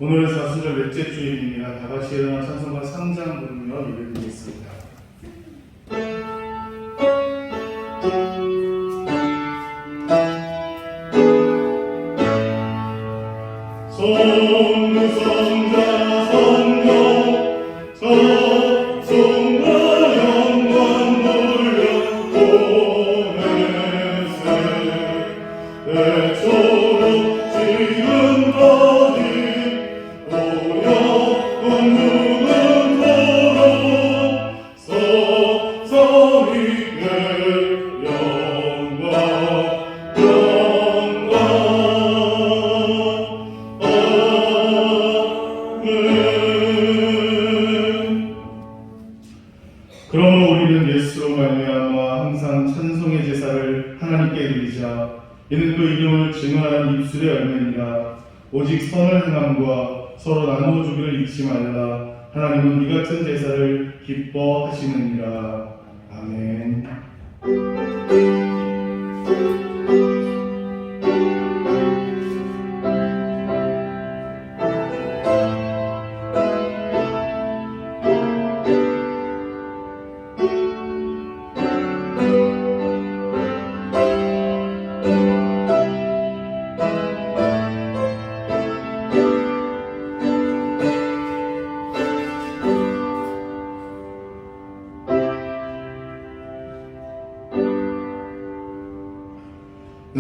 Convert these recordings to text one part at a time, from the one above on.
오늘은 사순절 넷째 주일입니다. 다 같이 일어나 찬송가 3장 부르며 예배를 드리겠습니다. 성자 성령 찬송과 영광 돌려 보내세 대초로 지금까지 오영원 누군가로 서서히 내 영광 그러므로 우리는 예수로 말미암아 항상 찬송의 제사를 하나님께 드리자. 이는 그 이름을 증언하는 입술의 열매니라. 오직 선을 행함과 서로 나누어 주기를 잊지 말라. 하나님은 이 같은 제사를 기뻐하시느니라. 아멘.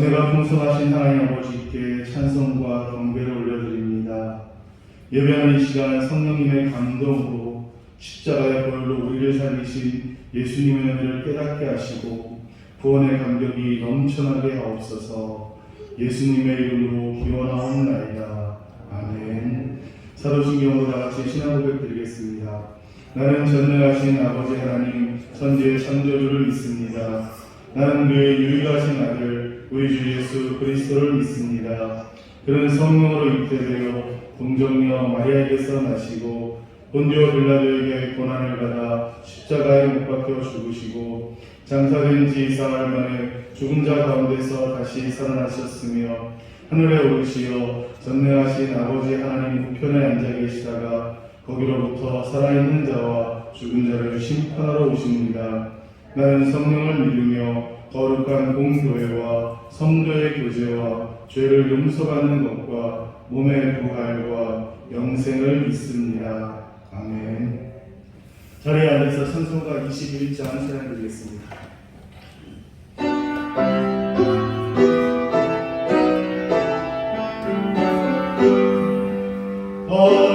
은혜가 풍성하신 하나님 아버지께 찬송과 경배를 올려드립니다. 예배하는 이 시간 성령님의 감동으로 십자가의 보혈로 우리를 살리신 예수님의 은혜를 깨닫게 하시고 구원의 감격이 넘쳐나게 하옵소서. 예수님의 이름으로 기원하옵나이다. 아멘. 사도신경으로 다같이 신앙 고백 드리겠습니다. 나는 전능하신 아버지 하나님 천지의 창조주를 믿습니다. 나는 그의 유일하신 아들 우리 주 예수 그리스도를 믿습니다. 그는 성령으로 잉태되어 동정녀 마리아에게서 나시고 본디오 빌라도에게 고난을 받아 십자가에 못 박혀 죽으시고 장사된 지 사흘 만에 죽은 자 가운데서 다시 살아나셨으며 하늘에 오르시어 전능하신 아버지 하나님 우편에 앉아 계시다가 거기로부터 살아있는 자와 죽은 자를 심판하러 오십니다. 나는 성령을 믿으며 거룩한 공교회와 성도의 교제와 죄를 용서받는 것과 몸의 부활과 영생을 믿습니다. 아멘. 자리에 앉아서 찬송가 21장 찬양드리겠습니다. Oh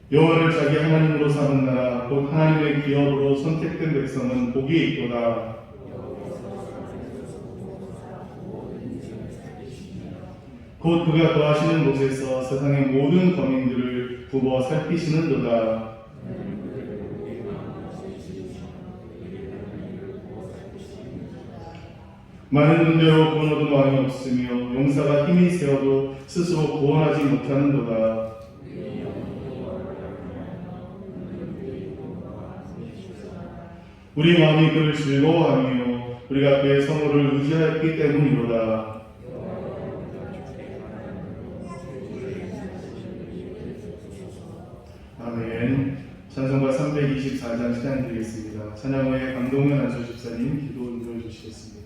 여호와를 자기 하나님으로 삼은 나라 곧 하나님의 기업으로 선택된 백성은 복이 있도다. 곧 그가 거하시는 곳에서 세상의 모든 거민들을 굽어 살피시는도다. 많은 군대로 구원 얻은 왕이 없으며 용사가 힘이 세어도 스스로 구원하지 못하는도다. 우리 마음이 그를 즐거워하며 우리가 그의 성호를 의지하였기 때문이로다. 아멘. 찬송가 324장 찬양드리겠습니다. 찬양 후에 강동현 안수 집사님 기도 인도해 주시겠습니다.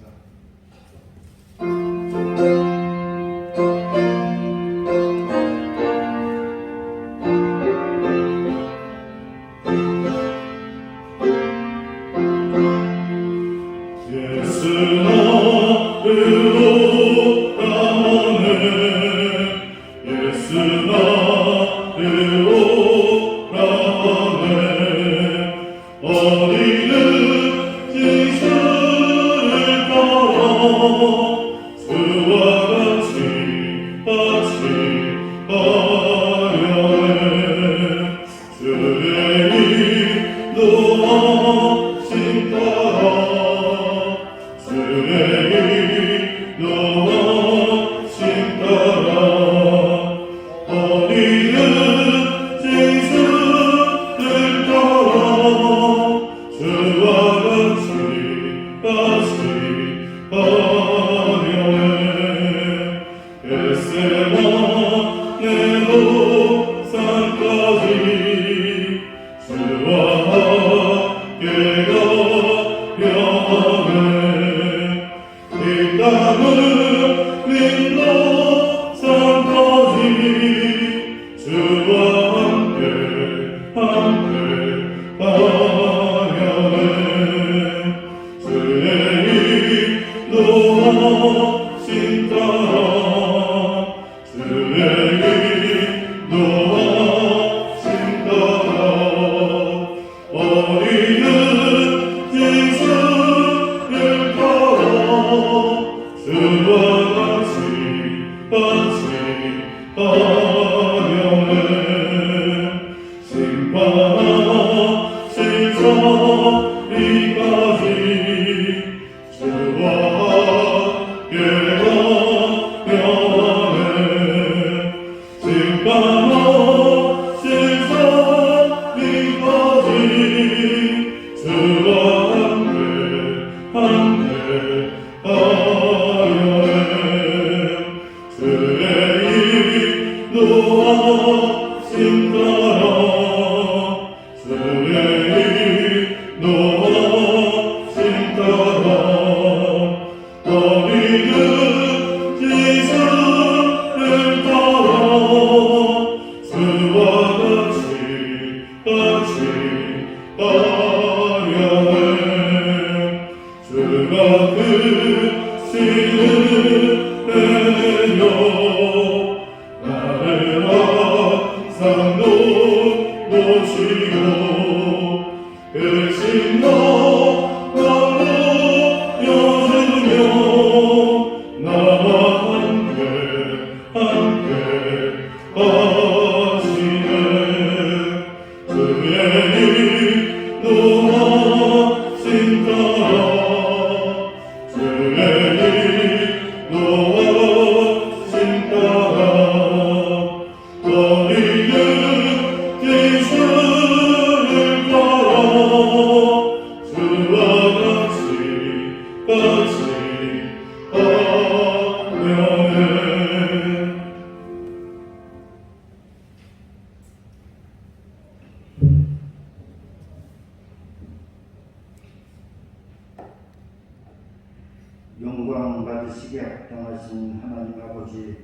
영광 받으시게 합당하신 하나님 아버지,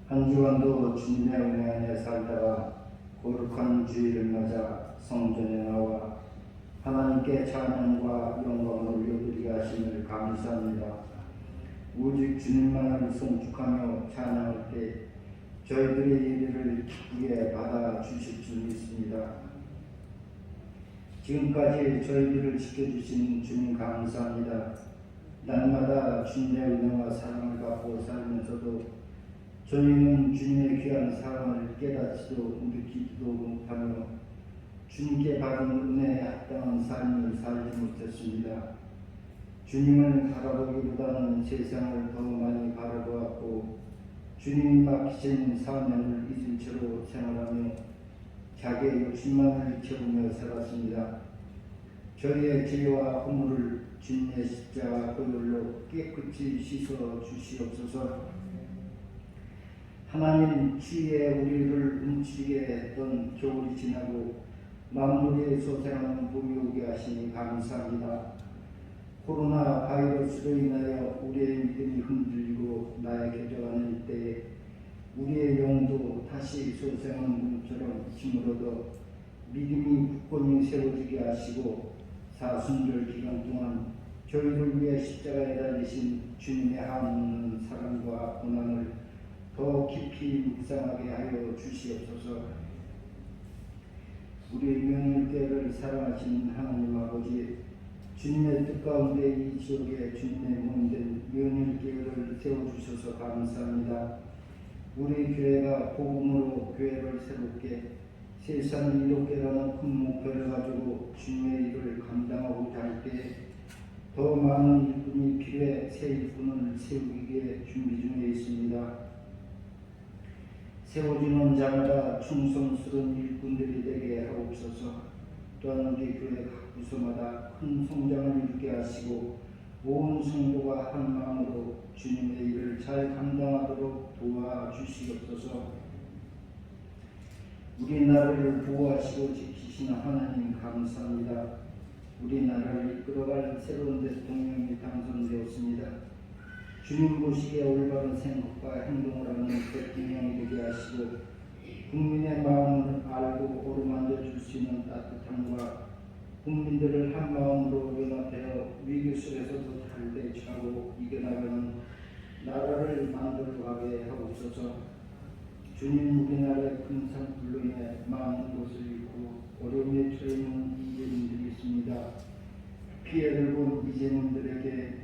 한 주간도 주님의 은혜 안에 살다가 거룩한 주일을 맞아 성전에 나와 하나님께 찬양과 영광을 올려드리게 하심을 감사합니다. 오직 주님만을 송축하며 찬양할 때 저희들의 예배를 기쁘게 받아주실 줄 믿습니다. 지금까지 저희들을 지켜주신 주님 감사합니다. 날마다 주님의 은혜와 사랑을 받고 살면서도 저희는 주님의 귀한 사랑을 깨닫지도 느끼지도 못하며 주님께 받은 은혜에 합당한 삶을 살지 못했습니다. 주님을 바라보기보다는 세상을 더 많이 바라보았고 주님이 맡기신 사명을 잊은 채로 생활하며 자기의 욕심만을 채우며 살았습니다. 저희의 죄와 허물을 주님의 십자가 보혈로 깨끗이 씻어 주시옵소서. 하나님 추위에 우리를 움츠리게 했던 겨울이 지나고 만물의 소생하는 봄이 오게 하시니 감사합니다. 코로나 바이러스로 인하여 우리의 믿음이 흔들리고 나에게져가는 때에 우리의 영도 다시 소생한 봄처럼 힘을 얻어 믿음이 굳건히 세워지게 하시고 사순절 기간 동안 저희를 위해 십자가에 달리신 주님의 한없는 사랑과 고난을 더 깊이 묵상하게 하여 주시옵소서. 우리 명일교회를 사랑하시는 하나님 아버지, 주님의 뜻 가운데 이 지역에 주님의 몸된 명일교회를 세워주셔서 감사합니다. 우리 교회가 복음으로 교회를 새롭게 세상을 이롭게라는 큰 목표를 가지고 주님의 일을 감당하고자 할 때 더 많은 일꾼이 필요해 새 일꾼을 세우기에 준비 중에 있습니다. 세워지는 자마다 충성스러운 일꾼들이 되게 하옵소서. 또한 우리 교회 각 부서마다 큰 성장을 이루게 하시고 온 성도가 한 마음으로 주님의 일을 잘 감당하도록 도와주시옵소서. 우리나라를 보호하시고 지키시는 하나님 감사합니다. 우리나라를 이끌어갈 새로운 대통령이 당선되었습니다. 주님 보시기에 올바른 생각과 행동을 하는 대통령이 되게 하시고 국민의 마음을 알고 어루만져 줄 수 있는 따뜻함과 국민들을 한 마음으로 연합하여 위기 속에서도 잘 대처하고 이겨나가는 나라를 만들어가게 하옵소서. 주님, 우리나라의 큰 산불로 인해 많은 곳을 잃고 어려움에 처해 있는 이재민들이 있습니다. 피해를 본 이재민들에게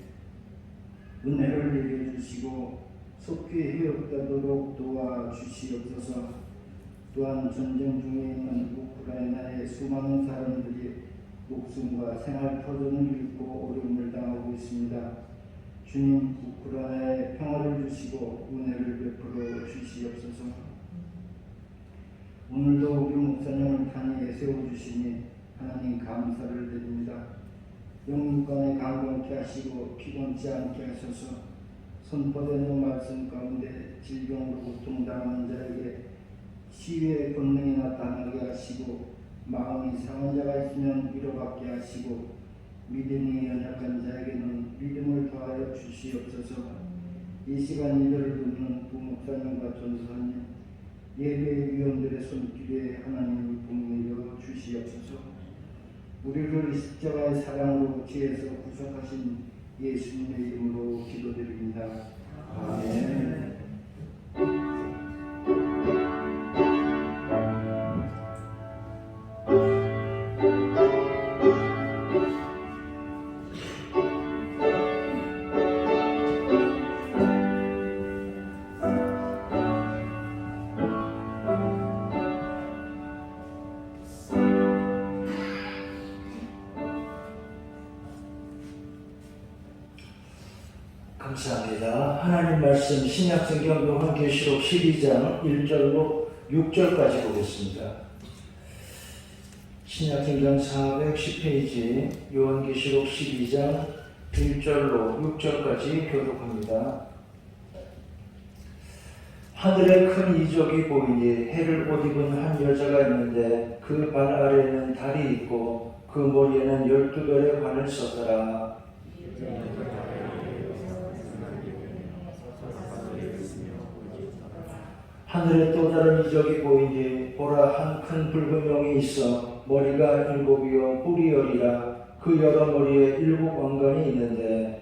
은혜를 내려주시고 속히 회복되도록 도와주시옵소서. 또한 전쟁 중에 있는 우크라이나의 수많은 사람들이 목숨과 생활 터전을 잃고 어려움을 당하고 있습니다. 주님, 우크라이나에 평화를 주시고 은혜를 베풀어 주시옵소서. 오늘도 우리 목사님을 단위에 세워주시니 하나님 감사를 드립니다. 영육간에 강건케 하시고 피곤치 않게 하셔서 선포되는 말씀 가운데 질병으로 고통당하는 자에게 치유의 권능이 나타나게 하시고 마음이 상한 자가 있으면 위로받게 하시고 믿음이 연약한 자에게는 믿음을 더하여 주시옵소서. 이 시간 예배를 듣는 부목사님과 전사님 예배 위원들의 손길에 하나님을 복내려 주시옵소서. 우리를 십자가의 사랑으로 지혜서 구속하신 예수님의 이름으로 기도드립니다. 아멘. 감사합니다. 하나님 말씀 신약성경 요한계시록 12장 1절로 6절까지 보겠습니다. 신약성경 410페이지 요한계시록 12장 1절로 6절까지 교독합니다. 하늘에 큰 이적이 보이니 해를 옷 입은 한 여자가 있는데 그 발 아래에는 달이 있고 그 머리에는 12별의 관을 썼더라. 하늘에 또 다른 이적이 보이니 보라, 한 큰 붉은 용이 있어 머리가 7이요 뿔이 10이라. 그 여러 머리에 7 왕관이 있는데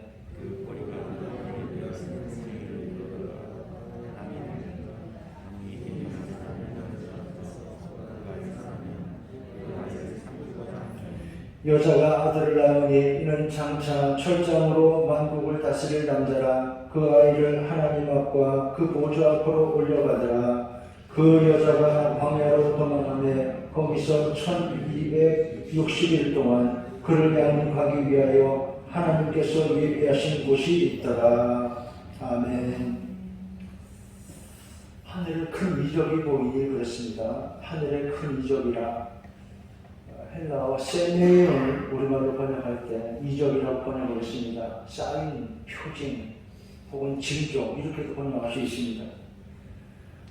여자가 아들을 낳으니 이는 장차 철장으로 만국을 다스릴 남자라. 그 아이를 하나님 앞과 그 보좌 앞으로 올려가더라. 그 여자가 광야로 도망하며 거기서 1260일 동안 그를 양육하기 위하여 하나님께서 예비하신 곳이 있더라. 아멘. 하늘에 큰 이적이 보이니 그렇습니다. 하늘에 큰 이적이라. 헬라어 세메를 우리말로 번역할 때 이적이라고 번역을 했습니다. 사인, 표징, 혹은 징조 이렇게도 번역할 수 있습니다.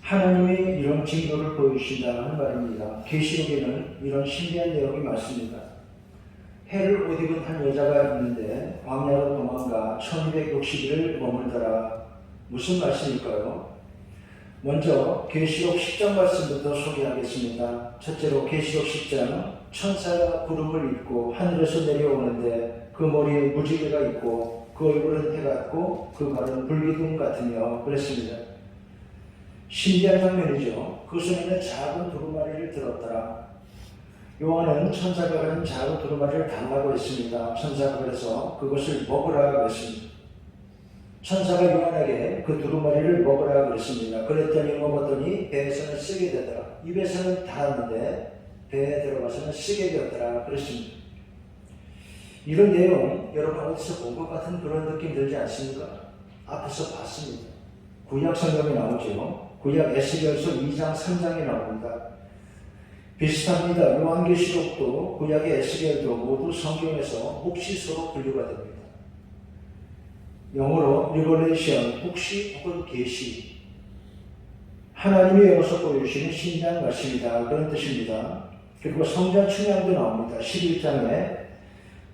하나님이 이런 징조를 보여주신다는 말입니다. 계시록에는 이런 신비한 내용이 많습니다. 해를 옷 입은 한 여자가 있는데 광야로 도망가 1260일을 머물더라. 무슨 말씀일까요? 먼저 계시록 10장 말씀부터 소개하겠습니다. 첫째로 계시록 10장 천사가 구름을 입고 하늘에서 내려오는데 그 머리에 무지개가 있고 그 얼굴은 해 같고 그 발은 불기둥 같으며 그랬습니다. 신기한 장면이죠. 그 손에는 작은 두루마리를 들었더라. 요한은 천사가 그런 작은 두루마리를 달라고 했습니다. 천사가 그래서 그것을 먹으라 그랬습니다. 천사가 요한에게 그 두루마리를 먹으라 그랬습니다. 그랬더니 먹었더니 배에서는 쓰게 되더라. 입에서는 닿았는데 배에 들어가서는 쓰게 되었더라 그랬습니다. 이런 내용 여러분 어디서 본 것 같은 그런 느낌 들지 않습니까? 앞에서 봤습니다. 구약 성경에 나오죠. 구약 에스겔서 2장 3장에 나옵니다. 비슷합니다. 요한계시록도 구약의 에스겔도 모두 성경에서 혹시서로 분류가 됩니다. 영어로 리버레이션, 혹시 혹은 계시. 하나님이 여기서 보여주시는 신비한 말씀이다. 그런 뜻입니다. 그리고 성전 충양도 나옵니다. 11장에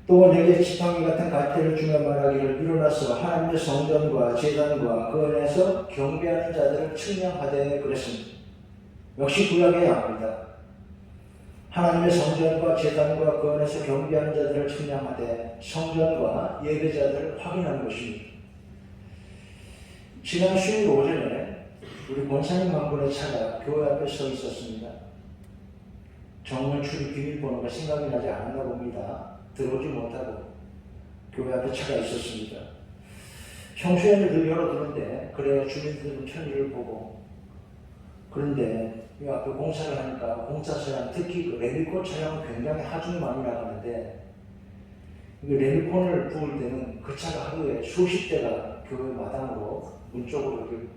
또 내게 지팡이 같은 갈대를 주며 말하기를 일어나서 하나님의 성전과 제단과 그 안에서 경배하는 자들을 측량하되 그랬습니다. 역시 구약에 나옵니다. 하나님의 성전과 제단과 그 안에서 경배하는 자들을 측량하되 성전과 예배자들을 확인하는 것입니다. 지난 수요일 오전에 우리 권사님 한 분의 차가 교회 앞에 서 있었습니다. 정문 출입 비밀번호가 생각이 나지 않았나 봅니다. 들어오지 못하고 교회 앞에 차가 있었습니다. 평소에는 늘 열어두는데 그래야 주민들은 편의를 보고, 그런데 이 앞에 공사를 하니까 공사 차량, 특히 그 레미콘 차량은 굉장히 하중이 많이 나가는데 레미콘을 부을 때는 그 차가 하루에 수십 대가 교회 마당으로 문 쪽으로 이렇게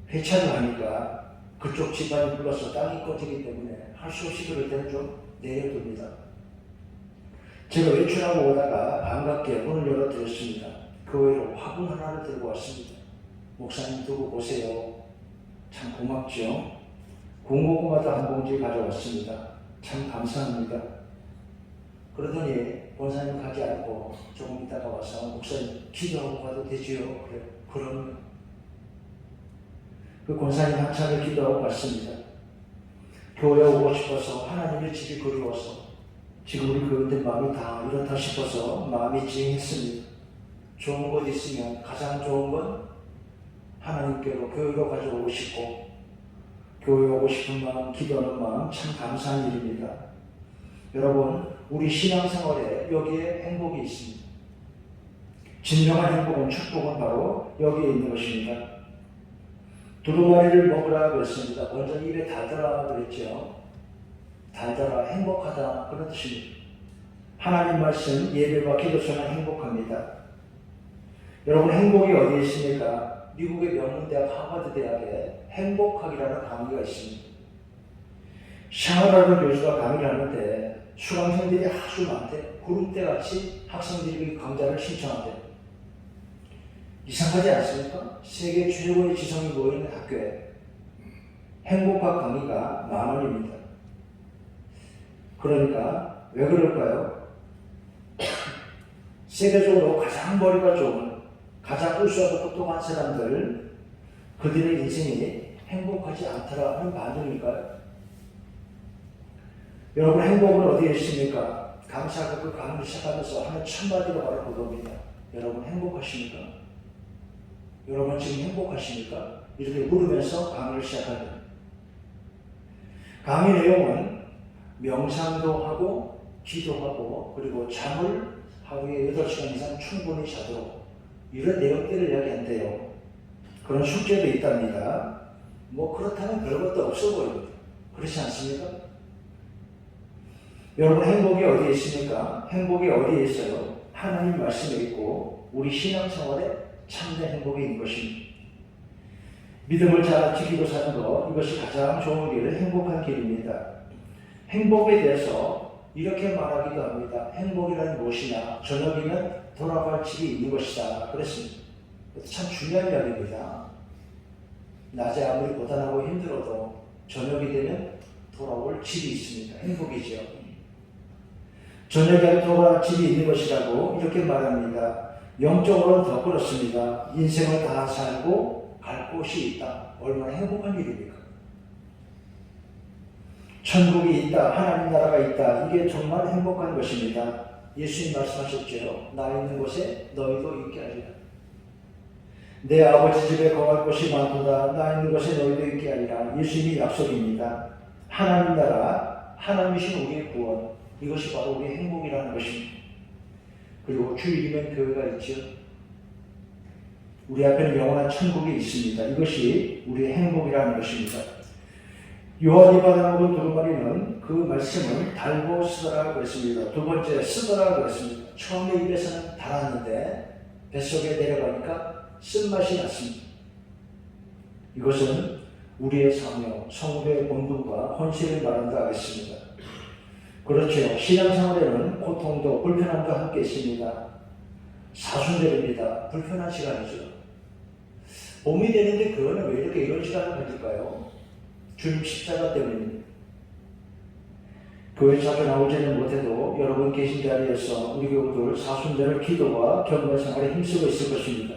회차를 하니까 그쪽 집안이 불러서 땅이 꺼지기 때문에 할 수 없이 그럴 때는 좀 내려둡니다. 제가 외출하고 오다가 반갑게 문을 열어드렸습니다. 교회로 화분 하나를 들고 왔습니다. 목사님 두고 보세요. 참 고맙죠. 군고구마도 한 봉지 가져왔습니다. 참 감사합니다. 그러더니 권사님 가지 않고 조금 있다가 와서 목사님 기도하고 가도 되지요? 그래, 그럼요. 그 권사님 한참을 기도하고 갔습니다. 교회 오고 싶어서, 하나님의 집이 그리워서, 지금 우리 교회들 마음이 다 이렇다 싶어서 마음이 찡했습니다. 좋은 것 있으면 가장 좋은 건 하나님께로 교회로 가져오고 싶고, 교회 오고 싶은 마음, 기도하는 마음 참 감사한 일입니다. 여러분, 우리 신앙생활에 여기에 행복이 있습니다. 진정한 행복은, 축복은 바로 여기에 있는 것입니다. 두루마리를 먹으라 그랬습니다. 먼저 입에 달더라 그랬죠. 달더라, 행복하다 그런 뜻입니다. 하나님 말씀, 예배와 기도 속에 행복합니다. 여러분, 행복이 어디에 있습니까? 미국의 명문대학 하버드 대학에 행복학이라는 강의가 있습니다. 샤워라는 교수가 강의를 하는데 수강생들이 아주 많대. 구름대같이 학생들이 강좌를 신청한대. 이상하지 않습니까? 세계 최고의 지성이 모이는 학교에 행복학 강의가 10,000원입니다. 그러니까 왜 그럴까요? 세계적으로 가장 머리가 좋은, 가장 우수하고 똑똑한 사람들, 그들의 인생이 행복하지 않더라 하는 반응일까요? 여러분, 행복은 어디에 있습니까? 강사가 그 강의를 시작하면서 하는 첫 마디로 바로 그겁니다. 여러분 행복하십니까? 여러분 지금 행복하십니까? 이렇게 물으면서 강의를 시작합니다. 강의 내용은 명상도 하고 기도하고 그리고 잠을 하루에 8시간 이상 충분히 자도록 이런 내용들을 이야기한대요. 그런 숙제도 있답니다. 뭐 그렇다면 별것도 없어 보입니다. 그렇지 않습니까? 여러분 행복이 어디에 있습니까? 행복이 어디에 있어요? 하나님 말씀에 있고 우리 신앙생활에 참된 행복이 있는 것입니다. 믿음을 잘 지키고 사는 것, 이것이 가장 좋은 길, 행복한 길입니다. 행복에 대해서 이렇게 말하기도 합니다. 행복이란 무엇이냐? 저녁이면 돌아갈 집이 있는 것이다. 그랬습니다. 참 중요한 이야기입니다. 낮에 아무리 고단하고 힘들어도 저녁이 되면 돌아올 집이 있습니다. 행복이죠. 저녁에 돌아올 집이 있는 것이라고 이렇게 말합니다. 영적으로는 더 그렇습니다. 인생을 다 살고 갈 곳이 있다. 얼마나 행복한 일입니까? 천국이 있다. 하나님 나라가 있다. 이게 정말 행복한 것입니다. 예수님 말씀하셨죠. 나 있는 곳에 너희도 있게 하리라. 내 아버지 집에 거할 곳이 많도다. 나 있는 곳에 너희도 있게 하리라. 예수님이 약속입니다. 하나님 나라, 하나님이신 우리의 구원, 이것이 바로 우리의 행복이라는 것입니다. 그리고 주일이면 교회가 있죠. 우리 앞에는 영원한 천국이 있습니다. 이것이 우리의 행복이라는 것입니다. 요한이 받아먹은 두루마리는 그 말씀을 달고 쓰더라고 했습니다. 두 번째 쓰더라고 했습니다. 처음에 입에서는 달았는데 뱃속에 내려가니까 쓴맛이 났습니다. 이것은 우리의 사명, 성도의 본분과 헌신을 말한다 하겠습니다. 그렇죠. 신앙생활에는 고통도 불편함도 함께 있습니다. 사순절입니다. 불편한 시간이죠. 봄이 되는데 그거는 왜 이렇게 이런 시간을 가질까요? 주님 십자가 때문입니다. 교회 자주 나오지는 못해도 여러분 계신 자리에서 우리 교우들 사순절을 기도와 경건 생활에 힘쓰고 있을 것입니다.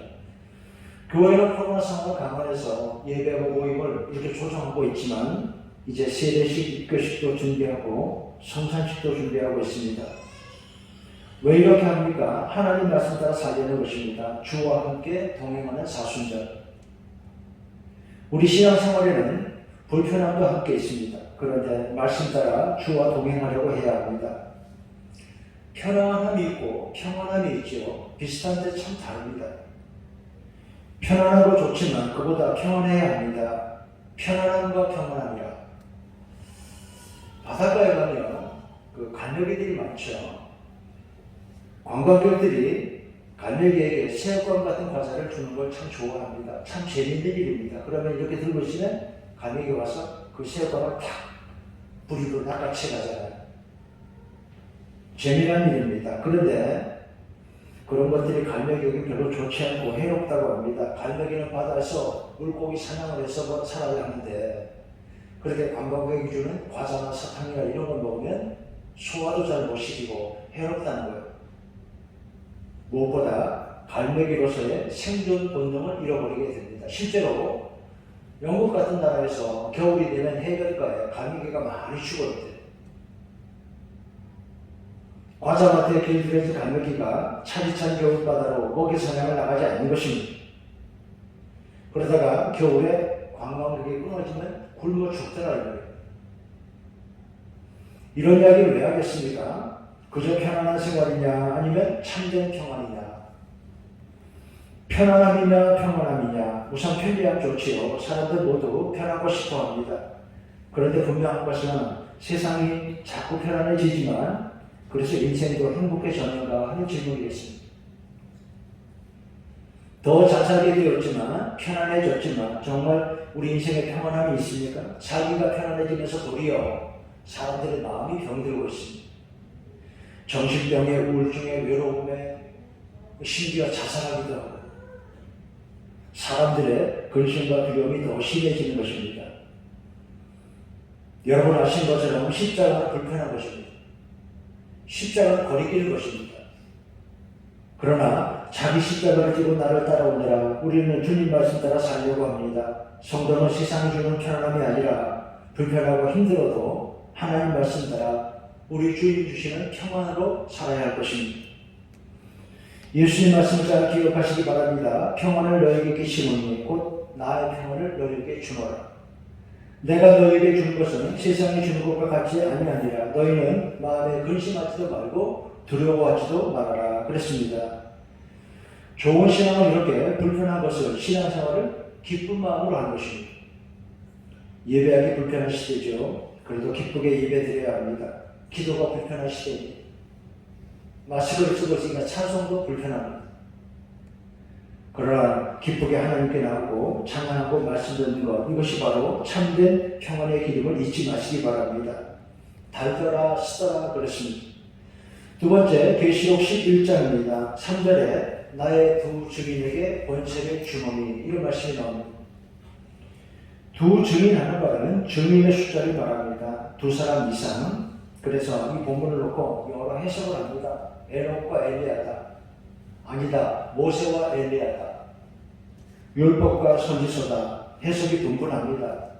교회는 코로나 상황을 감안해서 예배와 모임을 이렇게 조정하고 있지만 이제 세례식, 입교식도 준비하고 성산식도 준비하고 있습니다. 왜 이렇게 합니까? 하나님 말씀 따라 살려는 것입니다. 주와 함께 동행하는 사순절. 우리 신앙생활에는 불편함도 함께 있습니다. 그런데 말씀 따라 주와 동행하려고 해야 합니다. 편안함이 있고 평안함이 있죠. 비슷한데 참 다릅니다. 편안하고 좋지만 그보다 평안해야 합니다. 편안함과 평안함이라. 바닷가에 가면 그 갈매기들이 많죠. 관광객들이 갈매기에게 새우깡 같은 과자를 주는 걸 참 좋아합니다. 참 재밌는 일입니다. 그러면 이렇게 들고 있으면 갈매기 와서 그 새우깡을 탁 부리고 낚아채 가잖아요. 재미난 일입니다. 그런데 그런 것들이 갈매기에게 별로 좋지 않고 해롭다고 합니다. 갈매기는 바다에서 물고기 사냥을 해서 살아야 하는데 그렇게 관광객이 주는 과자나 사탕이나 이런 걸 먹으면 소화도 잘 못 시키고 해롭다는 거예요. 무엇보다 갈매기로서의 생존 본능을 잃어버리게 됩니다. 실제로 영국 같은 나라에서 겨울이 되면 해변가에 갈매기가 많이 죽어있대요. 과자마트에 길들여진 갈매기가 차디찬 겨울바다로 먹이 사냥을 나가지 않는 것입니다. 그러다가 겨울에 관광객이 끊어지면 굶어 죽더라 이거예요. 이런 이야기를 왜 하겠습니까? 그저 편안한 생활이냐 아니면 참된 평안이냐. 편안함이냐 평안함이냐. 우선 편리함 좋지요. 사람들 모두 편하고 싶어 합니다. 그런데 분명한 것은 세상이 자꾸 편안해지지만 그래서 인생도 행복해졌는가 하는 질문이겠습니다. 더 잘 살게 되었지만 편안해졌지만 정말 우리 인생에 평안함이 있습니까? 살기가 편안해지면서 도리어 사람들의 마음이 병들고 있습니다. 정신병에 우울증에 외로움에 심지어 자살하기도 하고 사람들의 근심과 두려움이 더 심해지는 것입니다. 여러분 아신 것처럼 십자가는 불편한 것입니다. 십자가는 거리끼는 것입니다. 그러나 자기 십자가를 지고 나를 따라오느라 우리는 주님 말씀 따라 살려고 합니다. 성도는 세상이 주는 편안함이 아니라 불편하고 힘들어도 하나님 말씀 따라 우리 주님 주시는 평안으로 살아야 할 것입니다. 예수님 말씀을 잘 기억하시기 바랍니다. 평안을 너에게 심으니 곧 나의 평안을 너에게 주노라. 내가 너에게 준 것은 세상이 주는 것과 같지 아니하니라. 너희는 마음에 근심하지도 말고 두려워하지도 말아라. 그랬습니다. 좋은 신앙은 이렇게 불편한 것을 신앙생활을 기쁜 마음으로 하는 것입니다. 예배하기 불편한 시대죠. 그래도 기쁘게 예배드려야 합니다. 기도가 불편한 시대입니다. 마스크를 쓰고 있으니까 찬송도 불편합니다. 그러나 기쁘게 하나님께 나오고 찬양하고 말씀 듣는 것, 이것이 바로 참된 평안의 기름을 잊지 마시기 바랍니다. 달더라 쓰더라 그랬습니다. 두 번째, 계시록 11장입니다. 3절에 나의 두 증인에게 번제를 주노니, 이런 말씀이 나옵니다. 두 증인하는 말은 증인의 숫자를 말합니다. 두 사람 이상. 그래서 이 본문을 놓고 여러 해석을 합니다. 에녹과 엘리야다. 아니다. 모세와 엘리야다. 율법과 선지서다. 해석이 분분합니다.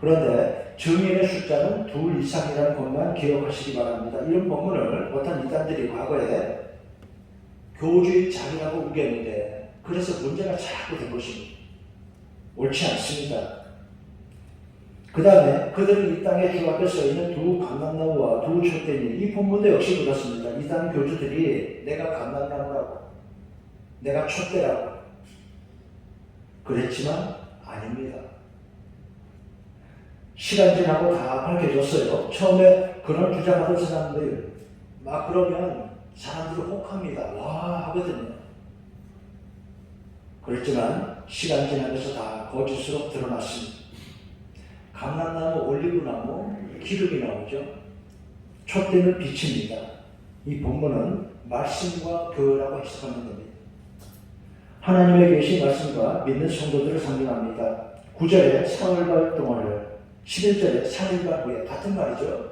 그런데 증인의 숫자는 둘 이상이라는 것만 기억하시기 바랍니다. 이런 본문을 어떤 이단들이 과거에 교주의 자기라고 우겼는데 그래서 문제가 자꾸 된 것입니다. 옳지 않습니다. 그 다음에 그들은 이 땅에 주 앞에 서있는 두 감람나무와 두 촛대니, 이 본문도 역시 그렇습니다. 이단 교주들이 내가 감람나무라고, 내가 촛대라고 그랬지만 아닙니다. 시간 지나고 다 밝혀졌어요. 처음에 그런 주장하던 사람들 막 그러면 사람들이 혹합니다. 와 하거든요. 그렇지만 시간 지나면서 다 거짓으로 드러났습니다. 감람나무, 올리브나무, 기름이 나오죠. 촛대는 빛입니다. 이 본문은 말씀과 교회라고 해석하는 겁니다. 하나님의 계신 말씀과 믿는 성도들을 상징합니다. 9절에 사흘반 동안을, 11절에 3일반 후에, 같은 말이죠.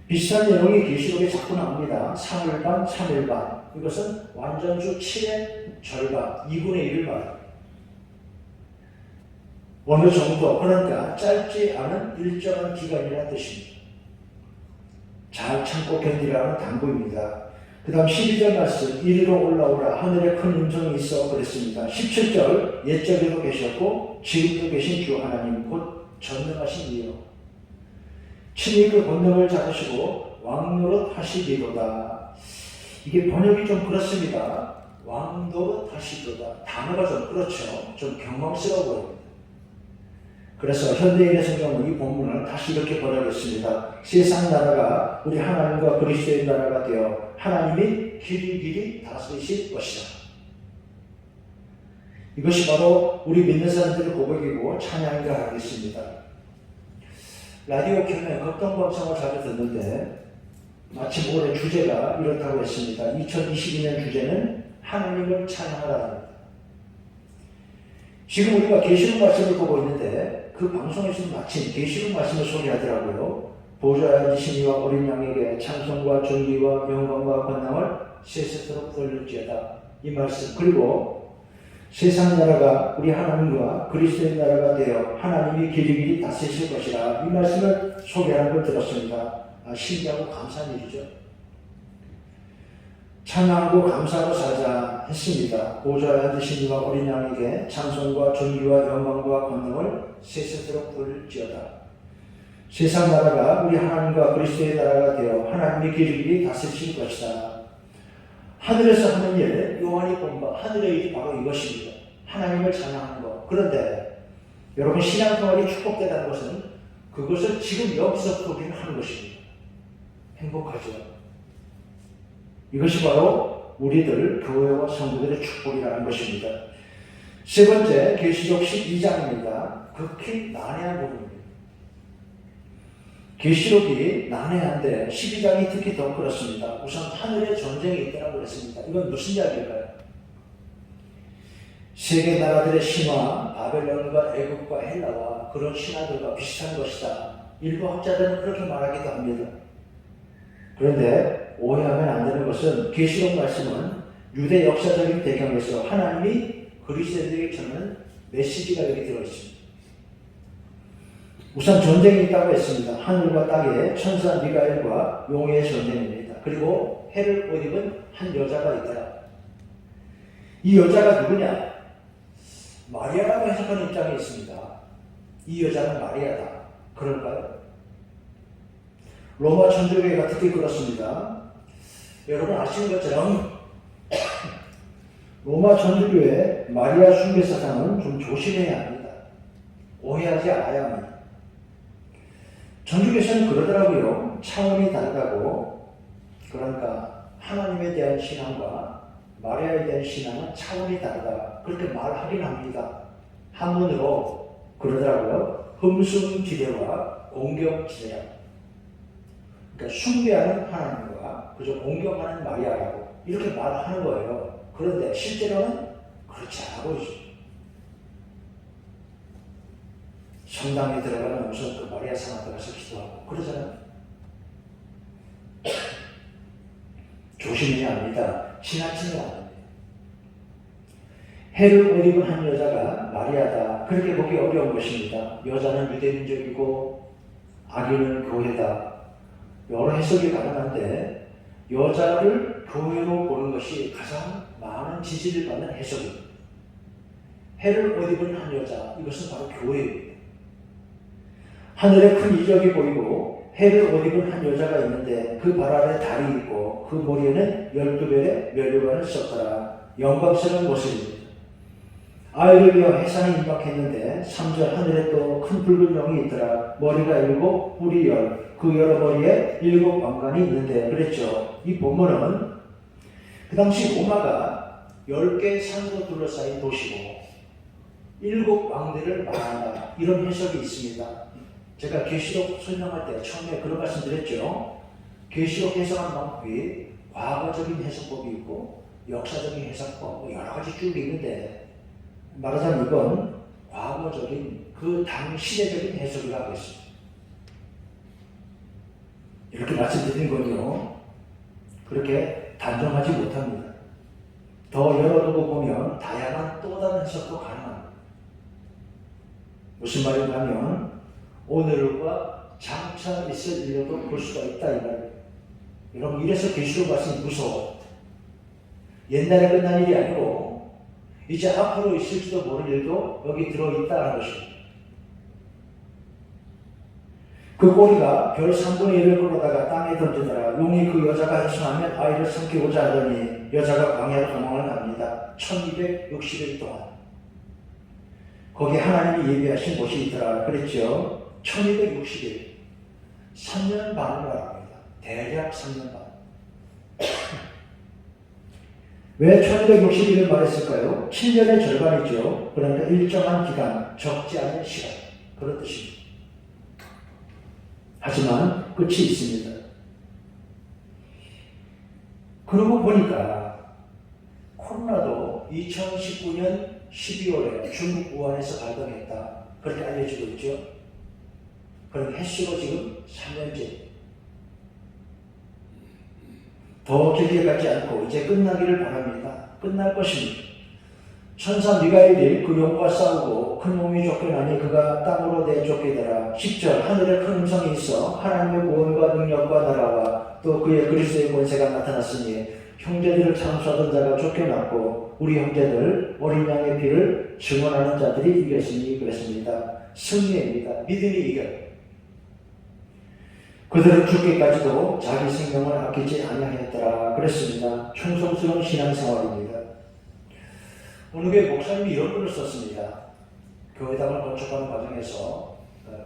비슷한 내용이 계시록에 자꾸 나옵니다. 사흘반, 3일반. 이것은 완전주 7의 절반, 2분의 1을 말합니다. 어느 정도, 그러니까 짧지 않은 일정한 기간이라는 뜻입니다. 잘 참고 견디라는 당부입니다. 그 다음 12절 말씀, 이리로 올라오라 하늘에 큰 음성이 있어 그랬습니다. 17절 옛적에도 계셨고 지금도 계신 주 하나님 곧 전능하신 이요 친히 그 권능을 잡으시고 왕노릇 하시리로다. 이게 번역이 좀 그렇습니다. 왕노릇 하시리로다. 단어가 좀 그렇죠. 좀 경망스러워 보입니다. 그래서 현대인의 성경은 이 본문을 다시 이렇게 번역했습니다. 세상 나라가 우리 하나님과 그리스도의 나라가 되어 하나님이 길이 다스리실 것이다. 이것이 바로 우리 믿는 사람들의 고백이고 찬양인가 하겠습니다. 라디오 켜면 극동방송을 자주 듣는데 마침 올해 주제가 이렇다고 했습니다. 2022년 주제는 하나님을 찬양하라. 지금 우리가 계시록 말씀을 보고 있는데 그 방송에서는 마침 계시록 말씀을 소개하더라고요. 보좌에 앉으신 이와 어린 양에게 찬송과 존귀와 영광과 권능을 세세토록 돌릴지어다. 이 말씀. 그리고 세상 나라가 우리 하나님과 그리스도의 나라가 되어 하나님이 길이 다스리실 것이라. 이 말씀을 소개하는 걸 들었습니다. 신기하고 감사한 일이죠. 찬양하고 감사하고 살자 했습니다. 보좌에 앉으신 이와 어린 양에게 찬송과 존귀와 영광과 권능을 세세토록 돌릴지어다. 세상 나라가 우리 하나님과 그리스도의 나라가 되어 하나님의 길이 다스리실 것이다. 하늘에서 하는 일, 요한이 본 바, 하늘의 일이 바로 이것입니다. 하나님을 찬양하는 것. 그런데 여러분 신앙생활이 축복되다는 것은 그것을 지금 여기서부터 우리는 하는 것입니다. 행복하죠. 이것이 바로 우리들 교회와 성도들의 축복이라는 것입니다. 세 번째, 계시록 12장입니다. 극히 난해한 부분입니다. 계시록이 난해한데 12장이 특히 더 그렇습니다. 우선 하늘에 전쟁이 있다고 그랬습니다. 이건 무슨 이야기일까요? 세계 나라들의 신화, 바벨론과 애국과 헬라와 그런 신화들과 비슷한 것이다. 일부 학자들은 그렇게 말하기도 합니다. 그런데 오해하면 안 되는 것은 계시록 말씀은 유대 역사적인 배경에서 하나님이 그리스도인에게 전하는 메시지가 여기 들어있습니다. 우선 전쟁이 있다고 했습니다. 하늘과 땅에 천사 미가엘과 용의 전쟁입니다. 그리고 해를 옷 입은 한 여자가 있더라. 이 여자가 누구냐? 마리아라고 해석하는 입장이 있습니다. 이 여자는 마리아다. 그럴까요? 로마 천주교회가 특히 그렇습니다. 여러분 아시는 것처럼 로마 천주교회 마리아 숭배 사상은 좀 조심해야 합니다. 오해하지 않아야 합니다. 천주교에서는 그러더라고요. 차원이 다르다고. 그러니까 하나님에 대한 신앙과 마리아에 대한 신앙은 차원이 다르다. 그렇게 말하긴 합니다. 한문으로 그러더라고요. 흠숭지대와 공경지대라. 그러니까 숭배하는 하나님과 그저 공경하는 마리아라고 이렇게 말하는 거예요. 그런데 실제로는 그렇지 않아 보이죠. 성당에 들어가면 우선 그 마리아 상 앞에 가서 기도하고 그러잖아요. 조심해야 합니다. 지나치면 안 됩니다. 해를 옷 입은 한 여자가 마리아다. 그렇게 보기 어려운 것입니다. 여자는 유대민족이고 아기는 교회다. 여러 해석이 가능한데 여자를 교회로 보는 것이 가장 많은 지지를 받는 해석입니다. 해를 옷 입은 한 여자, 이것은 바로 교회입니다. 하늘에 큰 이적이 보이고 해를 옷 입은 한 여자가 있는데 그 발 아래 달이 있고 그 머리에는 12별의 면류관을 썼더라. 영광스러운 모습입니다. 아이를 위하여 해산이 임박했는데 3절 하늘에 또 큰 붉은 영이 있더라. 머리가 7, 뿔이 10, 그 여러 머리에 7 왕관이 있는데 그랬죠. 이 본문은 그 당시 로마가 10개의 산으로 둘러싸인 도시고 7 왕들을 말한다. 이런 해석이 있습니다. 제가 계시록 설명할 때 처음에 그런 말씀 드렸죠. 계시록 해석하는 방법이 과거적인 해석법이 있고 역사적인 해석법 여러 가지 쭉 있는데 말하자면 이건 과거적인 그 당시대적인 해석이라고 하겠습니다. 이렇게 말씀드린 건요. 그렇게 단정하지 못합니다. 더 열어두고 보면 다양한 또 다른 해석도 가능합니다. 무슨 말인가 하면 오늘과 장차 있을 일로도 볼 수가 있다 이 말이에요. 여러분 이래서 계시록 말씀이 무서워. 옛날에 끝난 일이 아니고 이제 앞으로 있을지도 모를 일도 여기 들어있다는 것입니다. 그 꼬리가 별 3분의 1을 끌어다가 땅에 던지더라. 용이 그 여자가 해성하면 아이를 삼키고자 하더니 여자가 광야로 도망을 갑니다. 1260일 동안. 거기에 하나님이 예비하신 곳이 있더라. 그랬죠. 1260일. 3년 반을 말합니다. 대략 3년 반. 왜 1260일을 말했을까요? 7년의 절반이죠. 그러니까 일정한 기간, 적지 않은 시간. 그런 뜻입니다. 하지만 끝이 있습니다. 그러고 보니까 코로나도 2019년 12월에 중국 우한에서 발병했다. 그렇게 알려지고 있죠. 그럼 횟수로 지금 3년째. 더 길게 가지 않고 이제 끝나기를 바랍니다. 끝날 것입니다. 천사 미가엘이 그 용과 싸우고 큰 용이 쫓겨나니 그가 땅으로 내쫓기더라. 10절 하늘에 큰 음성이 있어 하나님의 구원과 능력과 나라와 또 그의 그리스도의 권세가 나타났으니 형제들을 참수하던 자가 쫓겨났고 우리 형제들 어린 양의 피를 증언하는 자들이 이겼으니 그랬습니다. 승리입니다. 믿음이 이겨요. 그들은 죽기까지도 자기 생명을 아끼지 아니하였더라. 그랬습니다. 충성스러운 신앙생활입니다. 어느 교회 목사님이 이런 글을 썼습니다. 교회당을 건축하는 과정에서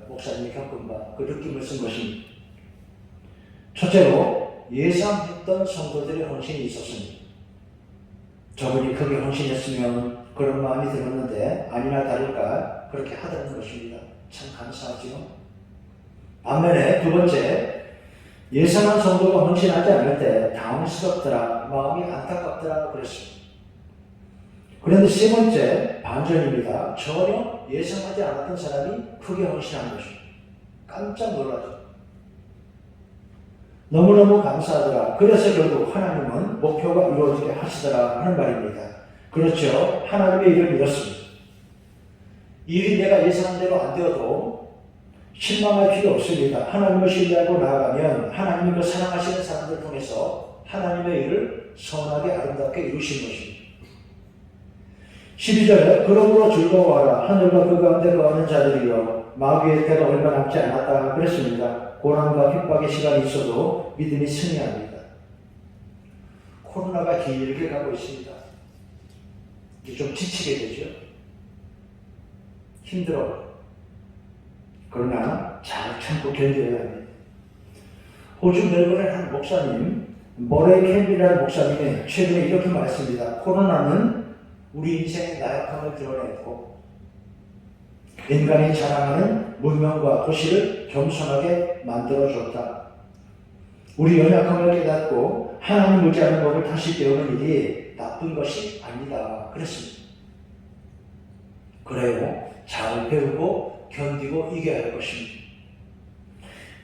목사님이 겪은 바, 그 느낌을 쓴 것입니다. 첫째로 예상했던 성도들의 헌신이 있었습니다. 저분이 크게 헌신했으면 그런 마음이 들었는데 아니나 다를까 그렇게 하더라는 것입니다. 참 감사하지요. 반면에 두 번째, 예상한 성도가 헌신하지 않을 때 당황스럽더라, 마음이 안타깝더라 그랬습니다. 그런데 세 번째, 반전입니다. 전혀 예상하지 않았던 사람이 크게 헌신한 것입니다. 깜짝 놀라죠. 너무너무 감사하더라. 그래서 결국 하나님은 목표가 이루어지게 하시더라 하는 말입니다. 그렇죠. 하나님의 일을 이뤘습니다. 일이 내가 예상한 대로 안 되어도 실망할 필요 없습니다. 하나님을 신뢰하고 나아가면 하나님이 그 사랑하시는 사람들 통해서 하나님의 일을 선하게 아름답게 이루신 것입니다. 12절에 그러므로 즐거워하라. 하늘과 그 가운데 거하는 자들이여 마귀의 때가 얼마 남지 않았다 그랬습니다. 고난과 핍박의 시간이 있어도 믿음이 승리합니다. 코로나가 길게 가고 있습니다. 이제 좀 지치게 되죠. 힘들어. 그러나 잘 참고 견뎌야 합니다. 호주 멜번의 한 목사님, 머레이 캠비라는 목사님이 최근에 이렇게 말했습니다. 코로나는 우리 인생의 나약함을 드러냈고 인간이 자랑하는 문명과 도시를 겸손하게 만들어줬다. 우리 연약함을 깨닫고 하나님 의지하는 법을 다시 배우는 일이 나쁜 것이 아니다. 그랬습니다. 그래요. 잘 배우고 견디고 이겨야 할 것입니다.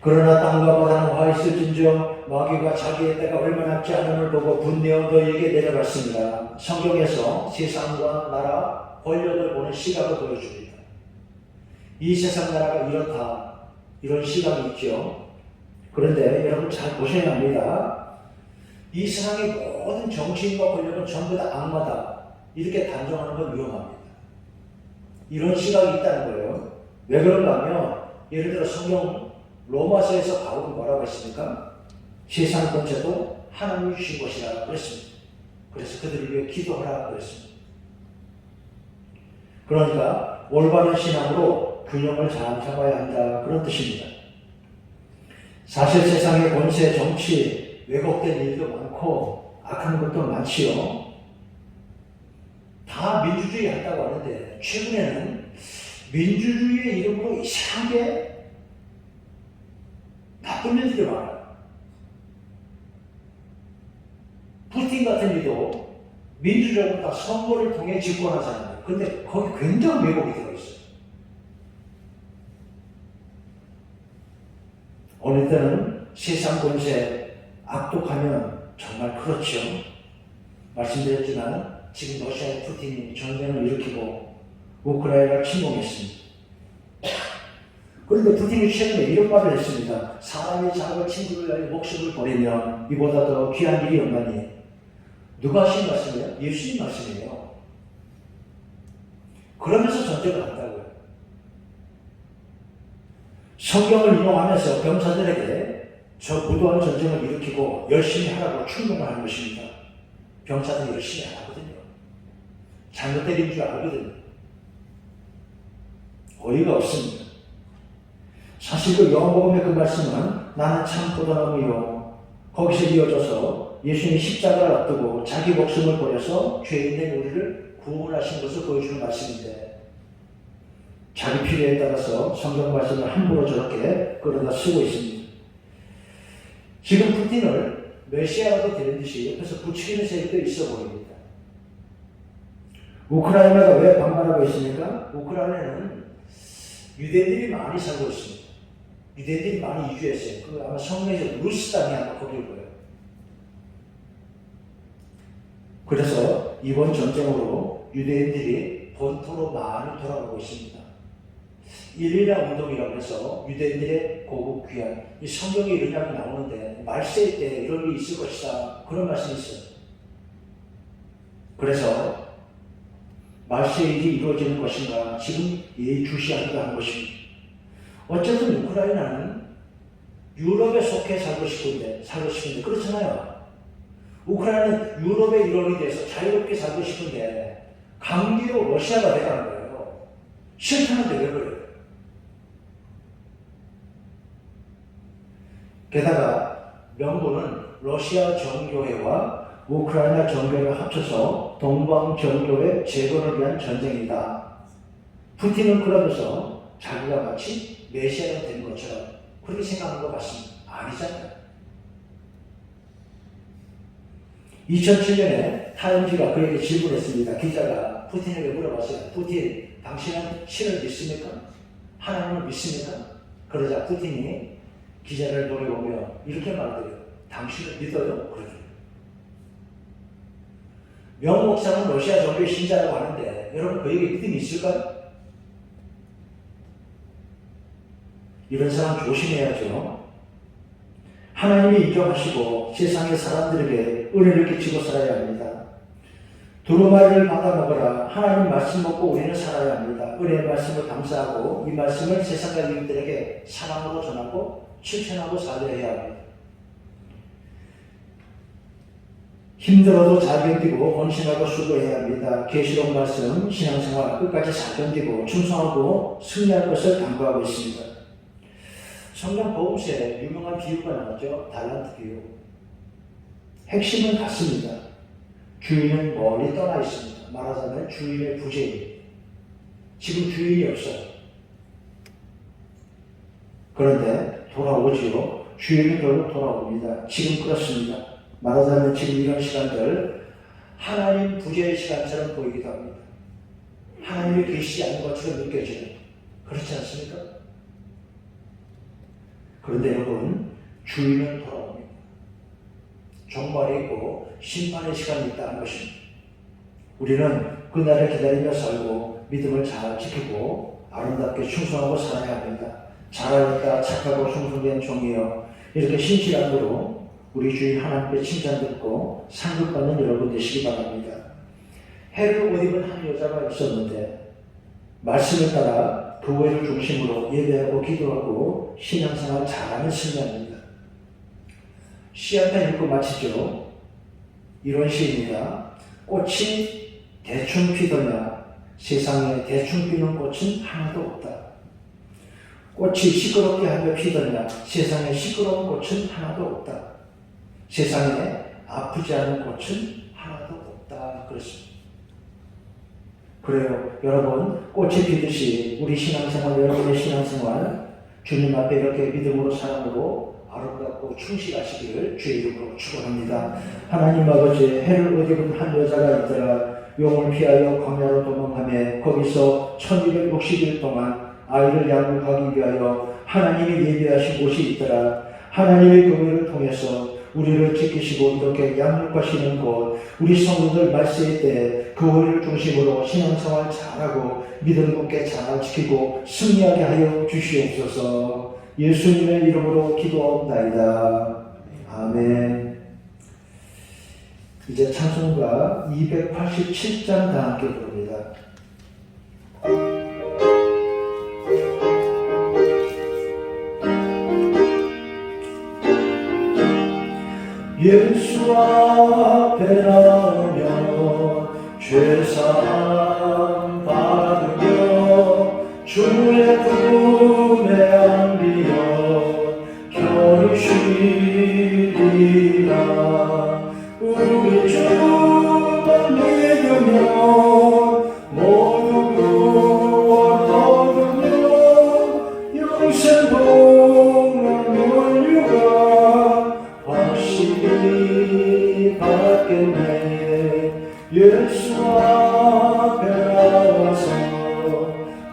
그러나 땅과 바다는 화 있을진저 마귀가 자기의 때가 얼마 남지 않음을 보고 분내어 너희에게 내려갔습니다. 성경에서 세상과 나라, 권력을 보는 시각을 보여줍니다. 이 세상 나라가 이렇다. 이런 시각이 있죠. 그런데 여러분 잘 보셔야 합니다. 이 세상의 모든 정치인과 권력은 전부 다 악마다. 이렇게 단정하는 건 위험합니다. 이런 시각이 있다는 거예요. 왜 그런가 하면 예를 들어 성경 로마서에서 바울은 뭐라고 했습니까? 세상 권세도 하나님이 주신 것이라 그랬습니다. 그래서 그들을 위해 기도하라 그랬습니다. 그러니까 올바른 신앙으로 균형을 잘 잡아야 한다 그런 뜻입니다. 사실 세상의 권세, 정치, 왜곡된 일도 많고 악한 것도 많지요. 다 민주주의 한다고 하는데 최근에는 민주주의의 이름으로 이상하게 나쁜 일들이 많아요. 푸틴 같은 이도 민주적으로 다 선거를 통해 집권하잖아요. 근데 거기 굉장히 왜곡이 들어있어요. 어느 때는 세상 권세 악독하면 정말 그렇죠. 말씀드렸지만 지금 러시아의 푸틴이 전쟁을 일으키고 우크라이나를 침공했습니다. 그런데 푸틴이 최근에 이런 말을 했습니다. 사람이 자기 친구를 위하여 목숨을 버리면 이보다 더 귀한 일이 없나니. 누가 하신 말씀이에요? 예수님 말씀이에요. 그러면서 전쟁을 한다고요. 성경을 인용하면서 병사들에게 저 무도한 전쟁을 일으키고 열심히 하라고 충동을 하는 것입니다. 병사들이 열심히 안 하거든요. 잘못 때린 줄 알거든요. 어이가 없습니다. 사실 그 요한복음의 그 말씀은 나는 참 포도나무요. 거기서 이어져서 예수님이 십자가를 앞두고 자기 목숨을 버려서 죄인된 우리를 구원하신 것을 보여주는 말씀인데 자기 필요에 따라서 성경 말씀을 함부로 저렇게 끌어다 쓰고 있습니다. 지금 푸틴을 메시아라도 되는 듯이 옆에서 부추기는 세력도 있어 보입니다. 우크라이나가 왜 반발하고 있습니까? 우크라이나는 유대인들이 많이 살고 있습니다. 유대인들이 많이 이주했어요. 그 아마 성경에서 루스 땅이 아마 거길 거예요. 그래서 이번 전쟁으로 유대인들이 본토로 많이 돌아가고 있습니다. 일리라 운동이라고 해서 유대인들의 고국 귀환, 이 성경에 이런 이야기 나오는데 말세 때 이런 일이 있을 것이다 그런 말씀이 있어요. 그래서 말세 일이 이루어지는 것인가 지금 예의주시하기도 하는 것입니다. 어쨌든 우크라이나는 유럽에 속해 살고 싶은데 그렇잖아요. 우크라이나는 유럽의 일원이 돼서 자유롭게 살고 싶은데 강제로 러시아가 돼가는 거예요. 싫다는데 왜 그래요? 게다가 명분은 러시아 정교회와 우크라이나 정교회를 합쳐서 동방 정교회 재건을 위한 전쟁이다. 푸틴은 그러면서 자기가 마치 메시아가 된 것처럼 그렇게 생각하는 것 같습니다. 아니잖아요. 2007년에 타임지가 그에게 질문했습니다. 기자가 푸틴에게 물어봤어요. 푸틴, 당신은 신을 믿습니까? 하나님을 믿습니까? 그러자 푸틴이 기자를 노려보며 이렇게 말하더래요. 당신을 믿어요? 그러죠. 명 목사는 러시아 정교회 신자라고 하는데 여러분 그에게 믿음이 있을까요? 이런 사람 조심해야죠. 하나님이 인정하시고 세상의 사람들에게 은혜를 끼치고 살아야 합니다. 두루마리를 받아 먹어라. 하나님 말씀 먹고 우리는 살아야 합니다. 은혜의 말씀을 감사하고 이 말씀을 세상과 이웃들에게 사랑으로 전하고 실천하고 살려야 합니다. 힘들어도 잘 견디고 헌신하고 수고해야 합니다. 계시록 말씀 신앙생활 끝까지 잘 견디고 충성하고 승리할 것을 당부하고 있습니다. 성경 복음서에 유명한 비유가 나왔죠. 달란트 비유. 핵심은 같습니다. 주인은 멀리 떠나 있습니다. 말하자면 주인의 부재입니다. 지금 주인이 없어요. 그런데 돌아오지요. 주인은 결국 돌아옵니다. 지금 그렇습니다. 말하자면 지금 이런 시간들 하나님 부재의 시간처럼 보이기도 합니다. 하나님이 계시지 않는 것처럼 느껴지는, 그렇지 않습니까? 그런데 여러분, 주인은 돌아옵니다. 종말이 있고 심판의 시간이 있다는 것입니다. 우리는 그날을 기다리며 살고 믿음을 잘 지키고 아름답게 충성하고 살아야 합니다. 잘하였다 착하고 충성된 종이여, 이렇게 신실함으로 우리 주인 하나님께 칭찬 듣고 상급받는 여러분 되시기 바랍니다. 해를 옷 입은 한 여자가 있었는데 말씀을 따라 교회를 중심으로 예배하고 기도하고 신앙생활 잘하는 신자입니다. 시 한 편 읽고 마치죠. 이런 시입니다. 꽃이 대충 피더냐 세상에 대충 피는 꽃은 하나도 없다. 꽃이 시끄럽게 하며 피더냐 세상에 시끄러운 꽃은 하나도 없다. 세상에 아프지 않은 꽃은 하나도 없다. 그렇습니다. 그래요. 여러분, 꽃이 피듯이 우리 신앙생활, 여러분의 신앙생활 주님 앞에 이렇게 믿음으로 사랑으로 아름답고 충실하시기를 주의 이름으로 축원합니다. 하나님 아버지, 해를 옷 입은 한 여자가 있더라. 용을 피하여 광야로 도망하며 거기서 1260일 동안 아이를 양육하기 위하여 하나님이 예비하신 곳이 있더라. 하나님의 교회를 통해서 우리를 지키시고 이렇게 양육하시는 곳, 우리 성도들 말세의 때 교회를 중심으로 신앙생활 잘하고 믿음 높게 잘 지키고 승리하게 하여 주시옵소서. 예수님의 이름으로 기도하옵나이다. 아멘. 이제 찬송가 287장 다 함께 부릅니다. 예수 앞에 나오며 죄사함 받으며 주의 품에 안기어 겨루 쉬리라. 우리 주만 믿으며 모두 구원 얻으며 영생 복락 면류가 확실히 받겠네. 예수 앞에 나와서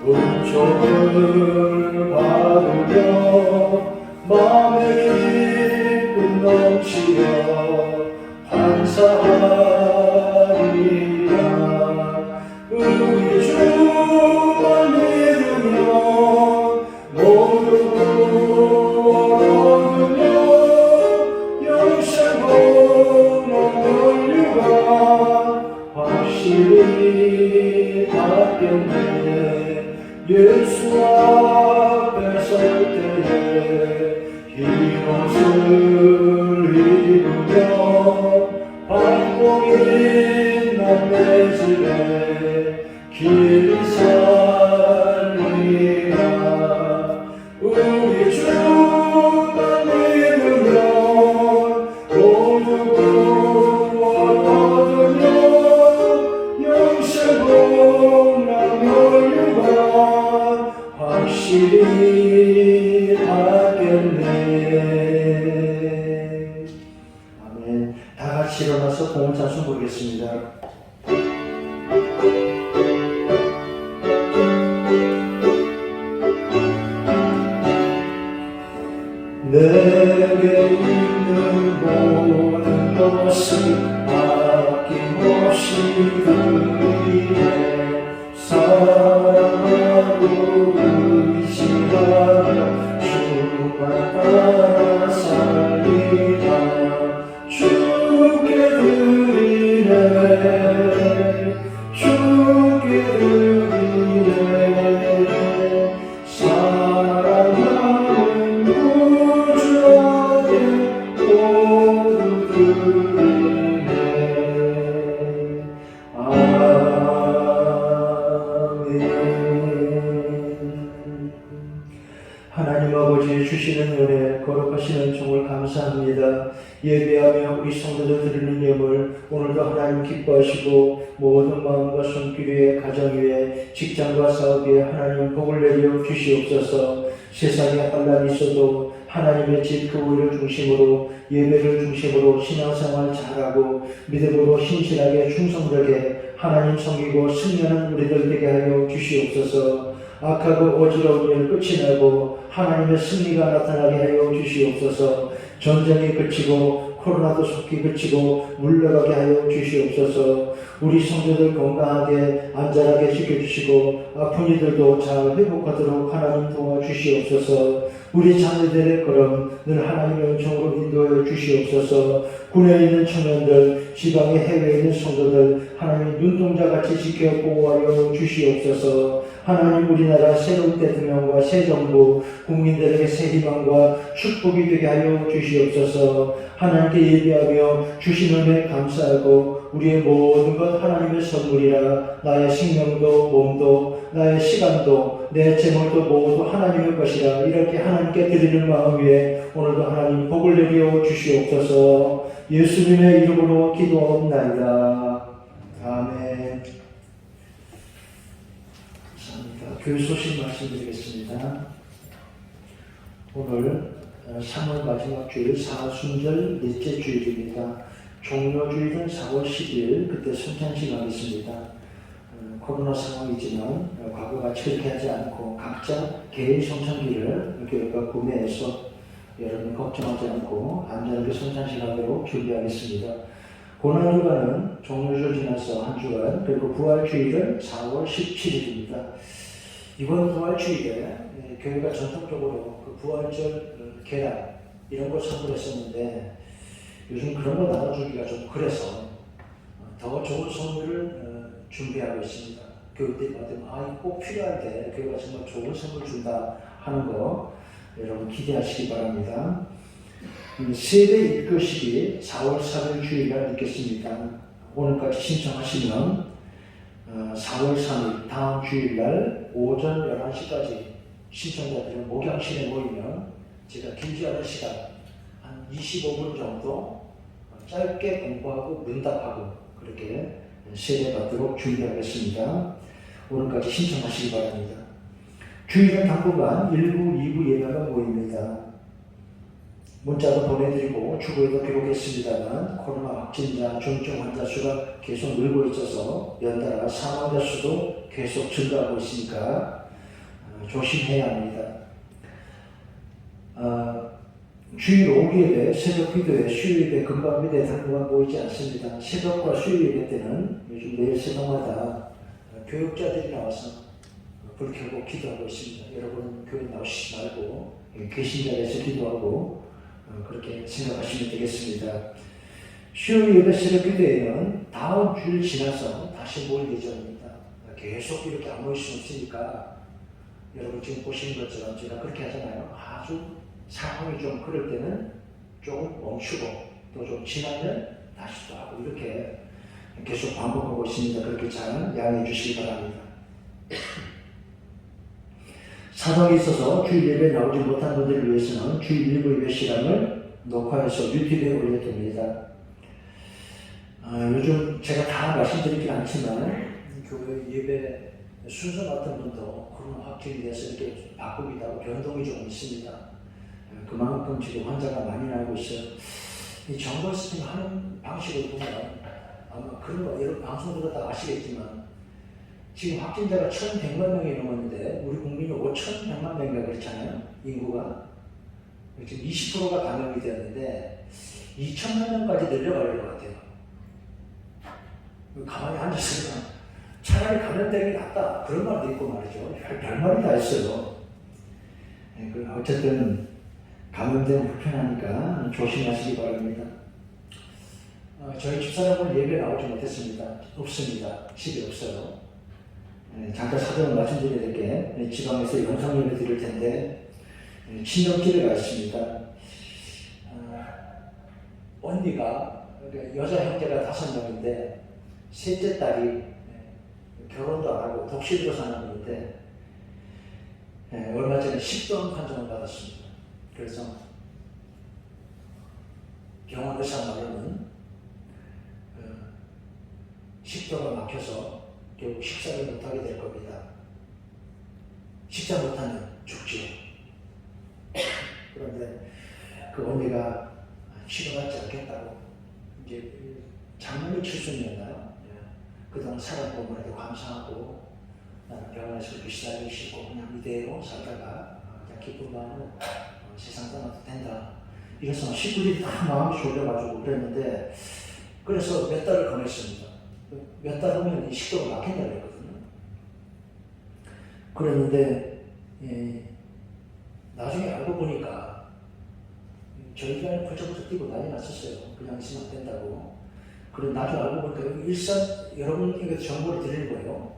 은총을 받으며 마음의 기쁨 넘치며 환사하리라. 우리 주만 믿으며 모두 구원 얻으며 영생 복락 면류가 확실히 받겠네. 예수 앞에 설 때에 흰 옷을 입으며 반복인 남의 집에 길이 살리라. 우리 주만 믿으며 모두 구원 얻으며 영생 복락 면류가 확실히 받겠네. 아멘. 다 같이 일어나서 공을 찬송 부르겠습니다. 내게 있는 모든 것을 아낌없이 드리네. 사랑하고 의지하며 주만 따라 살리라. 주께 드리네. 하나님 아버지 주시는 은혜, 거룩하시는 종을 감사합니다. 예배하며 우리 성도들 드리는 예물 오늘도 하나님 기뻐하시고 모든 마음과 손길 위에 가정 위에 직장과 사업 위에 하나님 복을 내려 주시옵소서. 세상에 환난이 있어도 하나님의 집 교회를 중심으로 예배를 중심으로 신앙생활 잘하고 믿음으로 신실하게 충성되게 하나님 섬기고 승리하는 우리들 되게 하여 주시옵소서. 악하고 어지러운 일 끝이 나고 하나님의 승리가 나타나게 하여 주시옵소서. 전쟁이 그치고 코로나도 속히 그치고 물러가게 하여 주시옵소서. 우리 성도들 건강하게 안전하게 지켜주시고 아픈 이들도 잘 회복하도록 하나님 도와주시옵소서. 우리 자녀들의 걸음 늘 하나님의 은총으로 인도해 주시옵소서. 군에 있는 청년들, 지방의 해외에 있는 성도들 하나님 눈동자같이 지켜 보호하여 주시옵소서. 하나님 우리나라 새로운 대통령과 새 정부 국민들에게 새 희망과 축복이 되게 하여 주시옵소서. 하나님께 예배하며 주신 은혜 감사하고 우리의 모든 것 하나님의 선물이라 나의 생명도 몸도 나의 시간도 내 재물도 모두 하나님의 것이라 이렇게 하나님께 드리는 마음 위에 오늘도 하나님 복을 내려 주시옵소서. 예수님의 이름으로 기도하옵나이다. 아멘. 감사합니다. 교회 소식 말씀드리겠습니다. 오늘 3월 마지막 주일 사순절 넷째 주일입니다. 종료주일은 4월 10일 그때 성찬식 하겠습니다. 코로나 상황이지만 과거같이 그렇게 하지 않고 각자 개인 성찬기를 교회가 구매해서 여러분 걱정하지 않고 안전하게 성찬식 하도록 준비하겠습니다. 고난주간은 종료주일 지나서 한 주간 그리고 부활주일은 4월 17일입니다. 이번 부활주일에 교회가 전통적으로 그 부활절 계란 이런 걸 선물했었는데 요즘 그런 거 나눠주기가 좀 그래서 더 좋은 선물을 준비하고 있습니다. 교회들이 받으면 꼭 필요한데 교회가 정말 좋은 선물 준다 하는 거 여러분 기대하시기 바랍니다. 세대 1교식이 4월 4일 주일날 있겠습니다. 오늘까지 신청하시면 4월 3일 다음 주일날 오전 11시까지 신청자들은 목양실에 모이면 제가 길지 않은 시간 한 25분 정도 짧게 공부하고 문답하고 그렇게 세례받도록 준비하겠습니다. 오늘까지 신청하시기 바랍니다. 주일은 당분간 1부, 2부 예배가 모입니다. 문자도 보내드리고 주보에도 기록했습니다만 코로나 확진자, 중증 환자 수가 계속 늘고 있어서 연달아 사망자 수도 계속 증가하고 있으니까 조심해야 합니다. 주일 오후 예배, 새벽 기도회, 수요 예배, 금방 예배 당분간 모이지 않습니다. 새벽과 수요 예배 때는 요즘 매일 새벽마다 교육자들이 나와서 불 켜고 기도하고 있습니다. 여러분 교회 나오시지 말고 계신 자리에서 기도하고 그렇게 생각하시면 되겠습니다. 수요 예배, 새벽 기도회는 다음 주일 지나서 다시 모일 예정입니다. 계속 이렇게 안 모일 수 없으니까 여러분 지금 보시는 것처럼 제가 그렇게 하잖아요. 아주 상황이 좀 그럴 때는 조금 멈추고 또 좀 지나면 다시 또 하고 이렇게 계속 반복하고 있습니다. 그렇게 잘 양해해 주시기 바랍니다. 사정이 있어서 주일 예배에 나오지 못한 분들을 위해서는 주일 일부 예배 시간을 녹화해서 유튜브에 올려둡니다. 요즘 제가 다 말씀드리긴 않지만 교회 예배 순서 같은 분도 코로나 확진이 돼서 이렇게 바꾸기도 하고 변동이 좀 있습니다. 그만큼 지금 환자가 많이 나오고 있어요. 이 정보 스팅 하는 방식을 보면 아마 그런 거 여러 방송들도 다 아시겠지만 지금 확진자가 1,100만 명이 넘었는데 우리 국민이 5,100만 명인가 그렇잖아요. 인구가 지금 20%가 감염이 되었는데 2,000만 명까지 늘려가려는 것 같아요. 가만히 앉았으면 차라리 감염되는 게 낫다 그런 말도 있고 말이죠. 별말이 다 있어요. 어쨌든 감염되면 불편하니까 조심하시기 바랍니다. 저희 집사람은 예배 나오지 못했습니다. 없습니다. 집에 없어요. 잠깐 사정을 말씀드려야 될 게 지방에서 영상 예배 드릴 텐데 친정집에 가 있습니다. 언니가 여자 형제가 5명인데 셋째 딸이 결혼도 안 하고 독실로 사는 분인데 얼마 전에 식도암 판정을 받았습니다. 그래서 병원 의사 말로는 식도가 막혀서 결국 식사를 못하게 될 겁니다. 식사 못하면 죽지요. 그런데 그 언니가 치료받지 않겠다고 이제 작년에 칠순이었나요? 그동안 살았고 뭐라도 감사하고 나는 병원에서 그렇게 시달리기 싫고 그냥 이대로 살다가 그냥 기쁜 마음으로 세상 떠나도 된다. 이래서 식구들이 다 마음이 졸려가지고 그랬는데 그래서 몇 달을 보냈습니다. 몇 달 후면 이 식도가 막힌다고 했거든요. 그랬는데 나중에 알고 보니까 저희 집안에 펄쩍펄쩍 뛰고 난리 났었어요. 그냥 있으면 안 된다고. 그리고 나중에 알고 보니까 일산, 여러분에게 정보를 드리는 거예요.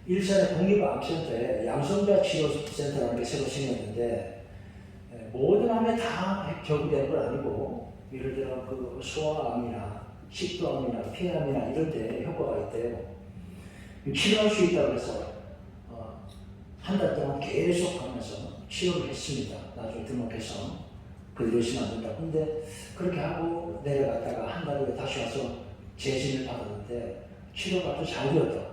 일산의 국립암센터에 양성자 치료센터라는 게 새로 생겼는데 모든 암에 다 적용되는 건 아니고 예를 들어 그 소아암이나 식도암이나 폐암이나 이런 데 효과가 있대요. 치료할 수 있다고 해서 한 달 동안 계속 하면서 치료를 했습니다. 나중에 등록해서 그대로 있으면 안 된다. 근데 그렇게 하고 내려갔다가 한 달 후에 다시 와서 재진을 받았는데 치료가 아주 잘 되었다.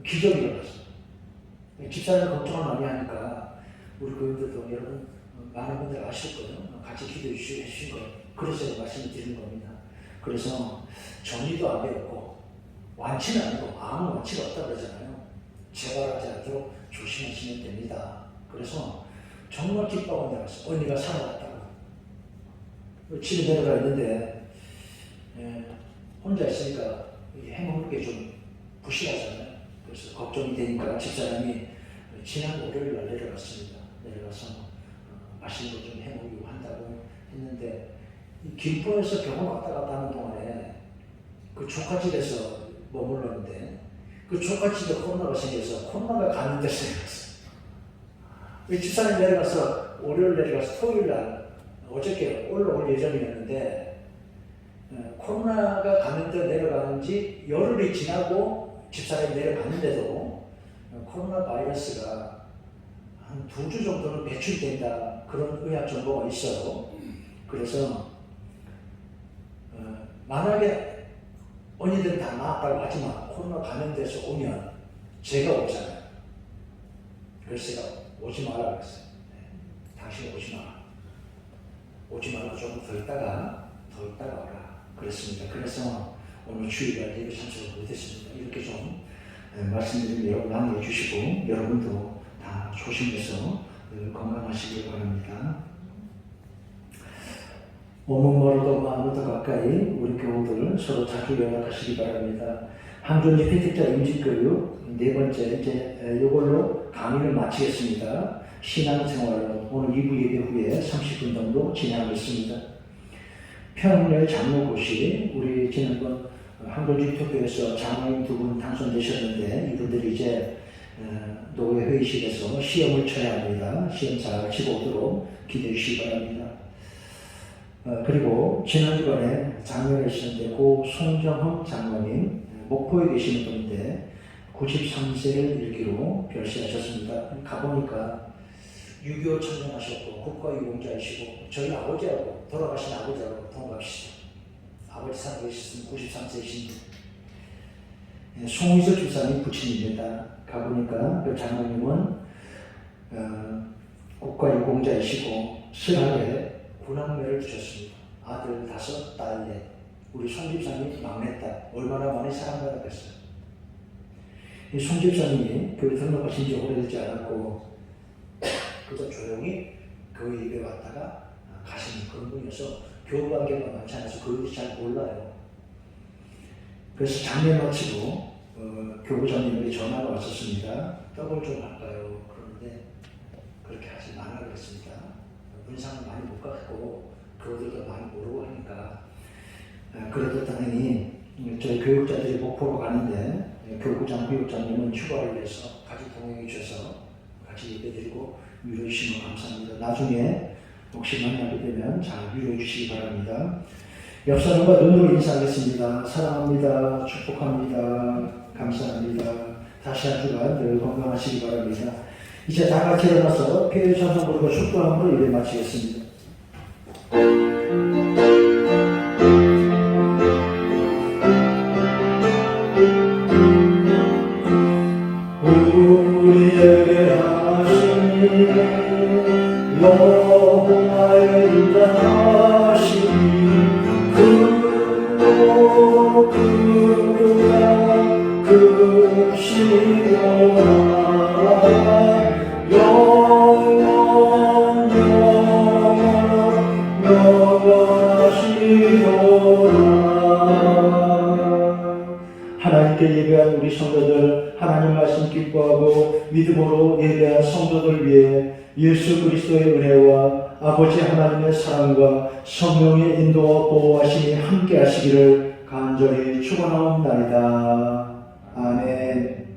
기적이 일어났어. 집사람 걱정을 많이 하니까 우리 교인들도 여러분 많은 분들 아실 거예요. 같이 기도해 주신 거예요. 그래서 말씀을 드리는 겁니다. 그래서 전이도 안 배웠고 완치는 아니고 아무 완치가 없다고 그러잖아요. 재발하지 않도록 조심하시면 됩니다. 그래서 정말 기뻐하고 내려갔어요. 언니가 살아났다고. 집에 내려가 있는데 혼자 있으니까 해먹는 게 좀 부실하잖아요. 그래서 걱정이 되니까 집사람이 지난 월요일 날 내려갔습니다. 내려가서 맛있는 거 좀 해먹이고 한다고 했는데 김포에서 병원 왔다 갔다 하는 동안에 그 조카집에서 머물렀는데 그 조카집에 코로나가 생겨서 코로나가 가는 데서 내려갔어요. 집사람이 내려가서 월요일 내려가서 토요일 날 어저께 올라올 예정이었는데 코로나가 가는데 내려가는 지 열흘이 지나고 집사람이 내려갔는데도 코로나 바이러스가 한 2주 정도는 배출된다 그런 의학 정보가 있어요. 그래서 만약에 언니들은 다 나았다고 하지만 코로나 감염돼서 오면 제가 오잖아요. 그래서 제가 오지 마라 그랬어요. 당신 오지 마라. 오지 말고 조금 더 있다가 와라. 그랬습니다. 그래서 오늘 주일날 예배 참석을 못했습니다. 이렇게 좀 말씀드리면 여러분 양해해 주시고 여러분도 다 조심해서 건강하시길 바랍니다. 몸은 멀어도 마음은 더 가까이 우리 교우들 서로 자주 연락하시기 바랍니다. 항존지 피택자 임직교육 네 번째 이제 이걸로 강의를 마치겠습니다. 신앙생활은 오늘 2부 예배 후에 30분 정도 진행하고 있습니다. 평일 장로고시 우리 지난번 항존지 투표에서 장로님 2분 당선되셨는데 이분들이 이제 노회 회의실에서 시험을 쳐야 합니다. 시험 잘 치고 오도록 기대해 주시기 바랍니다. 그리고 지난주간에 장면을 했었는데 고 송정흠 장로님 목포에 계시는 분인데 93세를 일기로 별세하셨습니다. 가보니까 6.25 참전하셨고 국가유공자이시고 저희 아버지하고 돌아가신 아버지하고 동갑이시죠. 아버지 살고 계셨으면 93세이신데 송의서 주사님 부친입니다. 가보니까 그 장로님은 국가유공자이시고 슬하게 군함매를 두셨습니다. 아들 5, 딸 4. 우리 송집사님이 막내딸. 얼마나 많이 사랑받았겠어요. 이 송집사님이 교회 등록하신 지 오래되지 않았고 그저 조용히 교회 예배 왔다가 가시는 그런 분이어서 교우관계가 많지 않아서 그것이 잘 몰라요. 그래서 작년 마치고 교부장님에게 전화가 왔었습니다. 떡을 좀 할까요? 그런데 그렇게 하지 말라고 했습니다. 문상을 많이 못 갖고 교우들도 많이 모르고 하니까 그래도 당연히 저희 교육자들이 목포로 가는데 교구장 교육장님은 휴가를 내서 같이 동행해 주셔서 같이 예배드리고 위로해 주시면 감사합니다. 나중에 혹시 만나게 되면 잘 위로해 주시기 바랍니다. 옆사람과 눈으로 인사하겠습니다. 사랑합니다. 축복합니다. 감사합니다. 다시 한 주간 늘 건강하시기 바랍니다. 이제 다 같이 일어나서 피해 찬송 부르고 축도함으로 예배 마치겠습니다. 우리에게 하신 여호와의 인자하시니 그로 그가 크시도다 영원하시도다. 하나님께 예배한 우리 성도들, 하나님 말씀 기뻐하고 믿음으로 예배한 성도들 위해 예수 그리스도의 은혜와 아버지 하나님의 사랑과 성령의 인도와 보호하심이 함께 하시기를 간절히 축원하옵나이다. 아멘.